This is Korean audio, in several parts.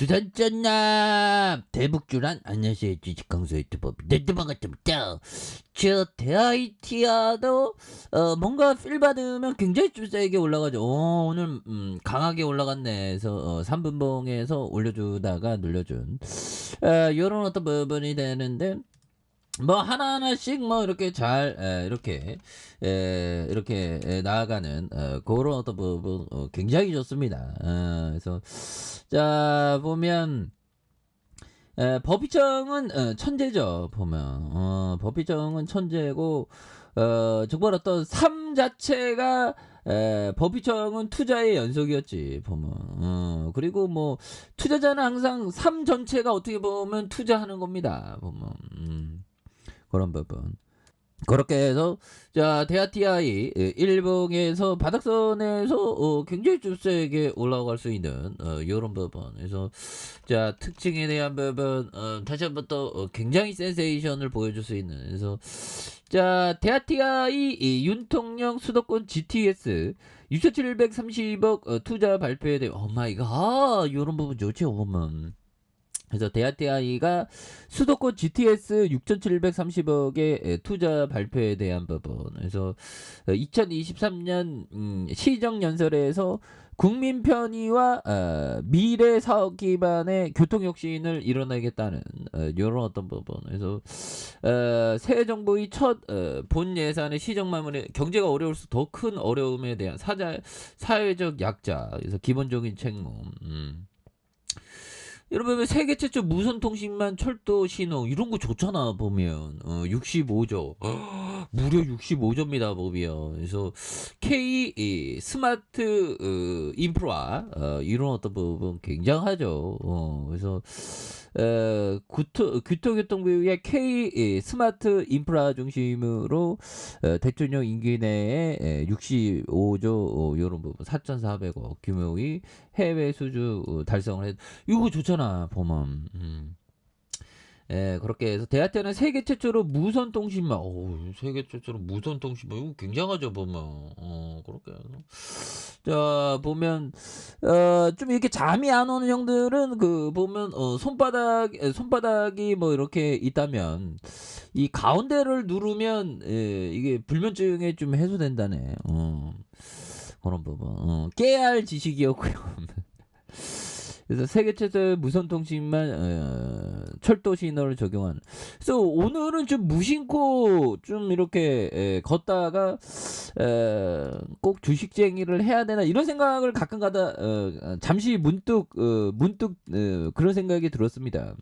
두산전남 대북주란 안녕하세요. 주식강사 유튜버 반갑습니다. 저 대하이티아도 뭔가 필 받으면 굉장히 좀 세게 올라가죠. 오늘 강하게 올라갔네 해서 3분봉에서 올려주다가 눌려준 요런 어떤 부분이 되는데, 뭐 하나하나씩 뭐 이렇게 잘 이렇게 나아가는 그런 어떤 부분 굉장히 좋습니다. 그래서 자 보면 법희청은 천재죠. 보면 법희청은 천재고, 정말 어떤 삶 자체가 법희청은 투자의 연속이었지 보면. 그리고 뭐 투자자는 항상 삶 전체가 어떻게 보면 투자하는 겁니다 보면. 그런 부분. 그렇게 해서 자 대하TI 일봉에서 바닥선에서 굉장히 좀 세게 올라갈 수 있는 이런 부분. 그래서 자 특징에 대한 부분 다시 한번 또 굉장히 센세이션을 보여줄 수 있는. 그래서 자 대하TI 윤통령 수도권 GTS 6,730억 투자 발표에 대해 오마이갓 이런 부분 좋죠 보면. 그래서 대하TI가 수도권 GTS 6,730억의 투자 발표에 대한 부분. 그래서 2023년 시정연설에서 국민 편의와 미래 사업 기반의 교통 혁신을 이뤄내겠다는 이런 어떤 부분. 그래서 새 정부의 첫 본 예산의 시정 마무리, 경제가 어려울수록 더 큰 어려움에 대한 사회적 약자, 그래서 기본적인 책무. 여러분 세계 최초 무선 통신망 철도 신호 이런 거 좋잖아 보면. 65조 무려 65조입니다 보면. 그래서 K 스마트 인프라 이런 어떤 부분 굉장하죠. 그래서 교통부의 K 스마트 인프라 중심으로 대통령 임기 내에 65조 이런 부분 4,400억 규모의 해외 수주 달성을 했. 이거 좋잖아 보면. 그렇게 해서 대하TI는 세계 최초로 무선 통신망, 세계 최초로 무선 통신망 이거 굉장하죠 보면. 그렇게 해서 자 보면 좀 이렇게 잠이 안 오는 형들은 그 보면 손바닥이 뭐 이렇게 있다면 이 가운데를 누르면 이게 불면증에 좀 해소된다네. 그런 부분. 깨야 할 지식이었고요. 그래서 세계 최초의 무선 통신만 철도 신호를 적용한. 그래서 오늘은 좀 무심코 좀 이렇게 걷다가 꼭 주식쟁이를 해야 되나 이런 생각을 가끔가다 잠시 문득 그런 생각이 들었습니다.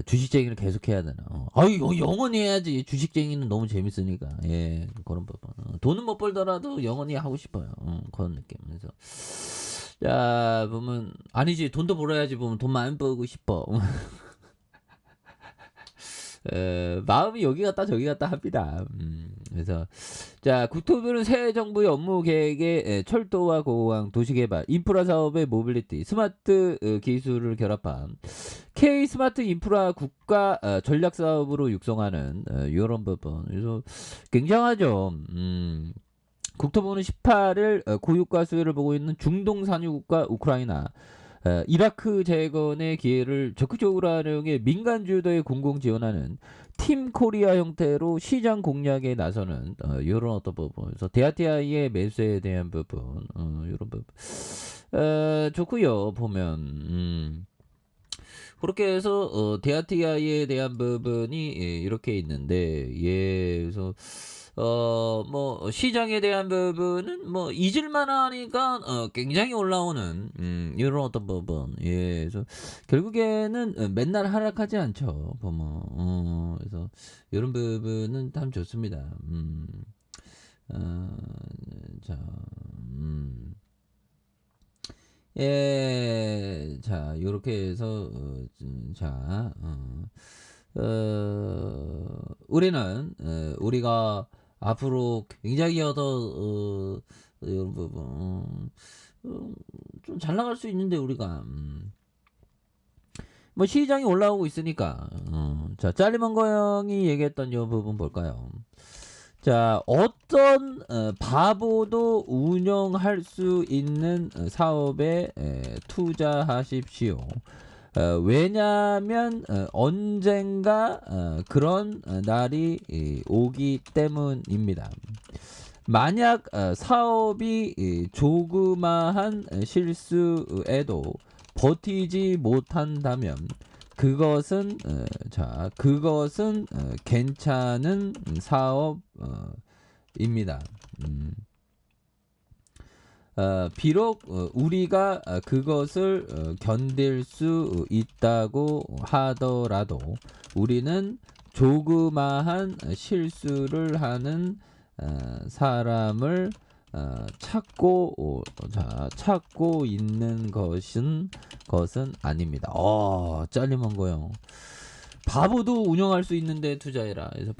주식쟁이를 계속 해야 되나? 영원히 해야지. 주식쟁이는 너무 재밌으니까. 예, 그런 부분. 돈은 못 벌더라도 영원히 하고 싶어요. 그런 느낌. 그래서 자 보면 아니지, 돈도 벌어야지 보면 돈 많이 벌고 싶어. 마음이 여기 갔다 저기 갔다 합니다. 그래서 자 국토부는 새 정부의 업무 계획에 철도와 공항, 도시개발, 인프라 사업의 모빌리티, 스마트 기술을 결합한 K 스마트 인프라 국가 전략 사업으로 육성하는 이런 부분. 그래서 굉장하죠. 국토부는 18일 고유가 수혜를 보고 있는 중동 산유국가 우크라이나, 이라크 재건의 기회를 적극적으로 활용해 민간 주도에 공공 지원하는 팀 코리아 형태로 시장 공략에 나서는 이런 어떤 부분. 그래서 대하TI의 매수에 대한 부분, 이런 부분 좋고요 보면. 그렇게 해서 대하TI에 대한 부분이 이렇게 있는데, 그래서 뭐 시장에 대한 부분은 뭐 잊을만 하니까 굉장히 올라오는 이런 어떤 부분. 그래서 결국에는 맨날 하락하지 않죠 보면. 그래서 이런 부분은 참 좋습니다. 자 자 요렇게 해서 우리는 우리가 앞으로 굉장히 이런 부분 좀 잘 나갈 수 있는데 우리가 뭐 시장이 올라오고 있으니까. 자 짤리먼거 형이 얘기했던 이 부분 볼까요? 자, 어떤 바보도 운영할 수 있는 사업에 투자하십시오. 왜냐하면 언젠가 그런 날이 오기 때문입니다. 만약 사업이 조그마한 실수에도 버티지 못한다면 그것은 그것은 괜찮은 사업입니다. 비록 우리가 그것을 견딜 수 있다고 하더라도 우리는 조그마한 실수를 하는 사람을 찾고 있는 것은 아닙니다. 잘림한 거요. 바보도 운영할 수 있는데 투자해라. 그래서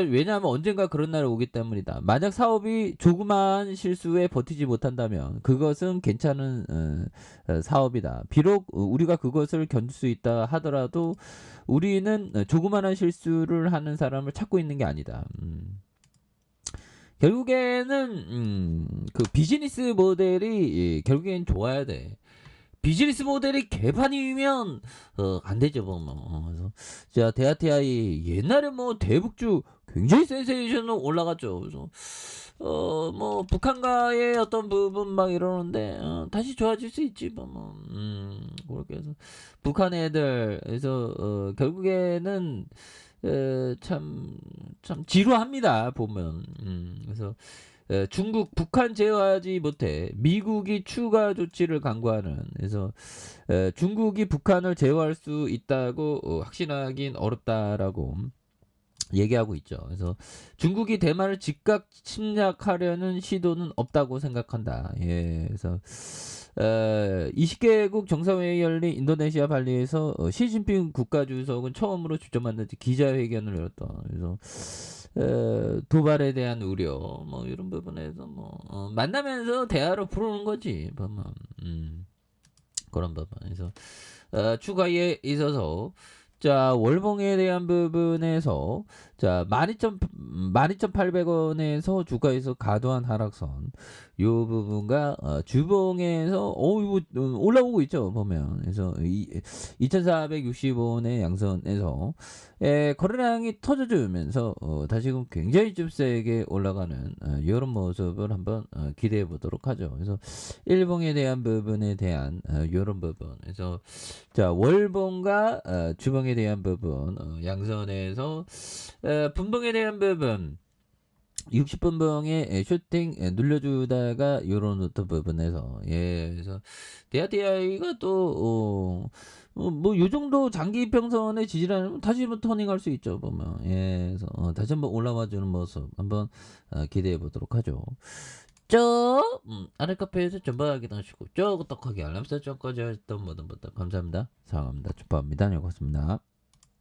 왜냐하면 언젠가 그런 날이 오기 때문이다. 만약 사업이 조그마한 실수에 버티지 못한다면 그것은 괜찮은 사업이다. 비록 우리가 그것을 견딜 수 있다 하더라도 우리는 조그마한 실수를 하는 사람을 찾고 있는 게 아니다. 결국에는 그 비즈니스 모델이 결국엔 좋아야 돼. 비즈니스 모델이 개판이면 안 되죠, 뭐. 그래서 자, 대아티아이 옛날에 뭐 대북주 굉장히 센세이션으로 올라갔죠. 그래서 뭐 북한과의 어떤 부분 막 이러는데 다시 좋아질 수 있지, 그렇게 해서 북한 애들에서 결국에는 참 지루합니다, 보면. 그래서 중국, 북한 제어하지 못해 미국이 추가 조치를 강구하는. 그래서 중국이 북한을 제어할 수 있다고 확신하긴 어렵다라고 얘기하고 있죠. 그래서 중국이 대만을 즉각 침략하려는 시도는 없다고 생각한다. 예, 그래서 20개국 정상회의 열린 인도네시아 발리에서 시진핑 국가주석은 처음으로 직접 만난 기자회견을 열었다. 그래서 도발에 대한 우려 뭐 이런 부분에서 뭐 만나면서 대화로 풀어오는 거지. 그런 부분에서 추가에 있어서 자, 월봉에 대한 부분에서 자, 12,800원에서 주가에서 과도한 하락선 요 부분과 주봉에서 이거 올라오고 있죠, 보면. 그래서 2,465원의 양선에서 거래량이 터져주면서 다시금 굉장히 좀 세게 올라가는 이런 모습을 한번 기대해 보도록 하죠. 그래서 일봉에 대한 부분에 대한 이런 부분. 그래서 자, 월봉과 주봉에 대한 부분 양선에서 분봉에 대한 부분 60분봉에 슈팅 눌려주다가 요런 어떤 부분에서 그래서 대아티아이가 또 뭐 요 정도 장기 평선의 지지라면 다시 한번 터닝할 수 있죠, 보면. 그래서 다시 한번 올라와 주는 모습 한번 기대해 보도록 하죠. 아래 카페에서 전방 확인하시고 떡하게 알람 설정까지 했던 모든 분들 감사합니다. 사랑합니다. 축하합니다. 고맙습니다.